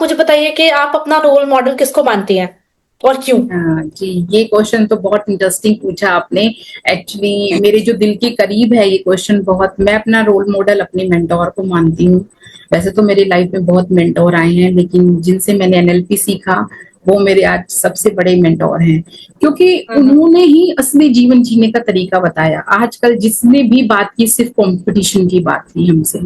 मुझे बताइए कि आप अपना रोल मॉडल किसको मानती हैं और क्यों? हाँ जी, ये क्वेश्चन तो बहुत इंटरेस्टिंग पूछा आपने। एक्चुअली मेरे जो दिल के करीब है ये क्वेश्चन बहुत। मैं अपना रोल मॉडल अपने मेंटोर को मानती हूँ। वैसे तो मेरी लाइफ में बहुत मेंटोर आए हैं, लेकिन जिनसे मैंने एनएलपी सीखा वो मेरे आज सबसे बड़े मेंटोर हैं, क्योंकि हम्म। उन्होंने ही असली जीवन जीने का तरीका बताया। आजकल जिसने भी बात की सिर्फ कंपटीशन की बात की हमसे,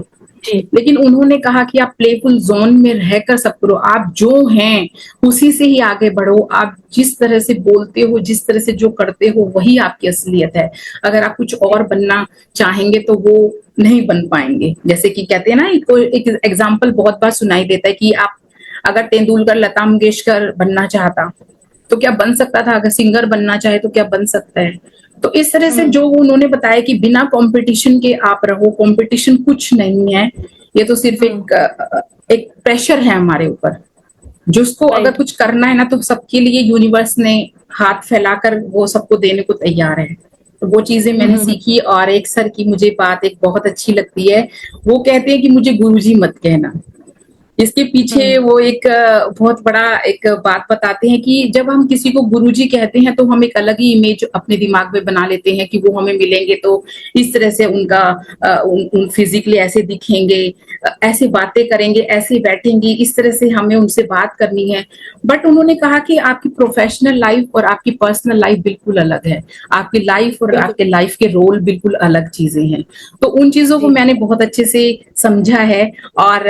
जी। लेकिन उन्होंने कहा कि आप प्लेफुल जोन में रहकर सब करो, आप जो हैं उसी से ही आगे बढ़ो। आप जिस तरह से बोलते हो, जिस तरह से जो करते हो, वही आपकी असलियत है। अगर आप कुछ और बनना चाहेंगे तो वो नहीं बन पाएंगे। जैसे कि कहते हैं ना, एक एग्जाम्पल बहुत बार सुनाई देता है कि आप अगर तेंदुलकर लता मंगेशकर बनना चाहता तो क्या बन सकता था, अगर सिंगर बनना चाहे तो क्या बन सकता है। तो इस तरह से हम्म। जो उन्होंने बताया कि बिना कंपटीशन के आप रहो, कंपटीशन कुछ नहीं है। ये तो सिर्फ हम्म। एक प्रेशर है हमारे ऊपर। जिसको अगर राइट। कुछ करना है ना, तो सबके लिए यूनिवर्स ने हाथ फैलाकर वो सबको देने को तैयार है। तो वो चीजें मैंने हम्म। सीखी। और एक सर की मुझे बात एक बहुत अच्छी लगती है। वो कहते हैं कि मुझे गुरुजी मत कहना। इसके पीछे हम्म। वो एक बहुत बड़ा एक बात बताते हैं कि जब हम किसी को गुरुजी कहते हैं तो हम एक अलग ही इमेज अपने दिमाग में बना लेते हैं कि वो हमें मिलेंगे तो इस तरह से उनका उन फिजिकली ऐसे दिखेंगे, ऐसे बातें करेंगे, ऐसे बैठेंगे, इस तरह से हमें उनसे बात करनी है। बट उन्होंने कहा कि आपकी प्रोफेशनल लाइफ और आपकी पर्सनल लाइफ बिल्कुल अलग है। आपकी लाइफ और बिल्कुल। आपके लाइफ के रोल बिल्कुल अलग चीजें हैं। तो उन चीजों को जी। मैंने बहुत अच्छे से समझा है। और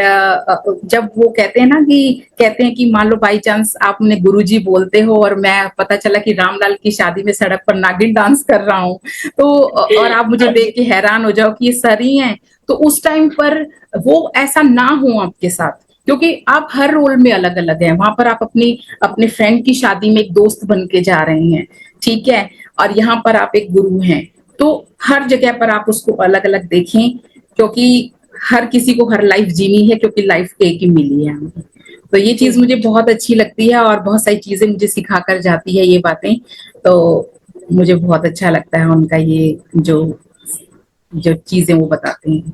जब वो कहते हैं ना कि कहते हैं कि मान लो बाई चांस आप उन्हें गुरुजी बोलते हो और मैं पता चला कि रामलाल की शादी में सड़क पर नागिन डांस कर रहा हूँ, तो और आप मुझे हाँ देख जी। के हैरान हो जाओ कि ये सर ही हैं, तो उस टाइम पर वो ऐसा ना हो आपके साथ। क्योंकि आप हर रोल में अलग अलग हैं। वहां पर आप अपनी अपने फ्रेंड की शादी में एक दोस्त बन के जा रहे हैं, ठीक है, और यहाँ पर आप एक गुरु हैं। तो हर जगह पर आप उसको अलग अलग देखें, क्योंकि हर किसी को हर लाइफ जीनी है, क्योंकि लाइफ एक ही मिली है हमें। तो ये जी। चीज मुझे बहुत अच्छी लगती है और बहुत सारी चीजें मुझे सिखा कर जाती है ये बातें। तो मुझे बहुत अच्छा लगता है उनका ये जो जो चीजें वो बताते हैं।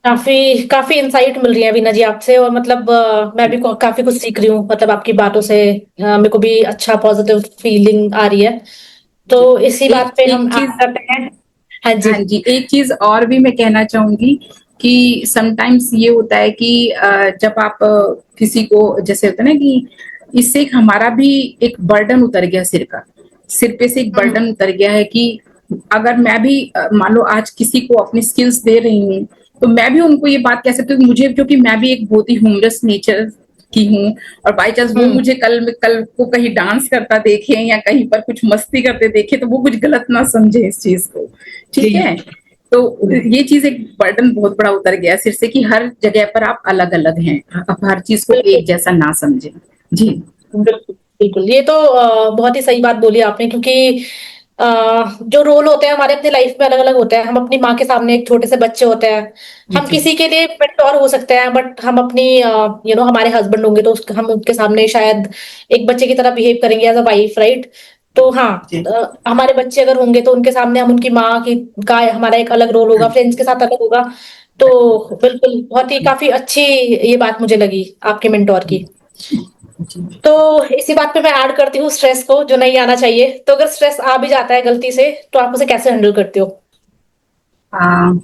काफी काफी इंसाइट मिल रही है वीना जी आपसे, और मतलब मैं भी काफी कुछ सीख रही हूँ, मतलब आपकी बातों से मेरे को भी अच्छा पॉजिटिव फीलिंग आ रही है। तो जी। इसी एक बात पे एक हम आगे चीज, करते हैं। हाँ जी। हाँ जी, एक चीज और भी मैं कहना चाहूंगी कि समटाइम्स ये होता है कि जब आप किसी को, जैसे होता है ना कि इससे एक हमारा भी एक बर्डन उतर गया सिर का। सिर पे से एक हम्म। बर्डन उतर गया है कि अगर मैं भी मान लो आज किसी को अपनी स्किल्स दे रही हूँ, तो मैं भी उनको ये बात कह सकती हूँ कि मुझे, क्योंकि मैं भी एक बहुत ही ह्यूमरस नेचर की हूँ, और बाई चांस वो हम्म। मुझे कल को कहीं डांस करता देखे या कहीं पर कुछ मस्ती करते देखे, तो वो कुछ गलत ना समझे इस चीज को, जी। ठीक है। तो ये चीज एक बर्डन बहुत बड़ा उतर गया सिर से कि हर जगह पर आप अलग अलग हैं, आप हर चीज को बिल्कुल। एक जैसा ना समझें। जी। बिल्कुल। बिल्कुल, ये तो बहुत ही सही बात बोली आपने, क्योंकि अ, जो रोल होते हैं हमारे अपनी लाइफ में अलग अलग होते हैं। हम अपनी माँ के सामने एक छोटे से बच्चे होते हैं, हम जी। किसी के लिए मेंटोर हो सकते हैं, बट हम अपनी हमारे हस्बैंड होंगे तो हम उनके सामने शायद एक बच्चे की तरह बिहेव करेंगे एज अ वाइफ, राइट? तो हाँ, जी। हमारे बच्चे अगर होंगे तो उनके सामने हम उनकी माँ की का हमारा एक अलग रोल हाँ होगा, जी। फ्रेंड्स के साथ अलग होगा। तो बिल्कुल, बहुत ही काफी अच्छी ये बात मुझे लगी आपके मेंटोर की। जी। तो इसी बात पे मैं ऐड करती हूँ स्ट्रेस को, जो नहीं आना चाहिए। तो अगर स्ट्रेस आ भी जाता है गलती से, तो आप उसे कैसे हैंडल करते हो? हाँ।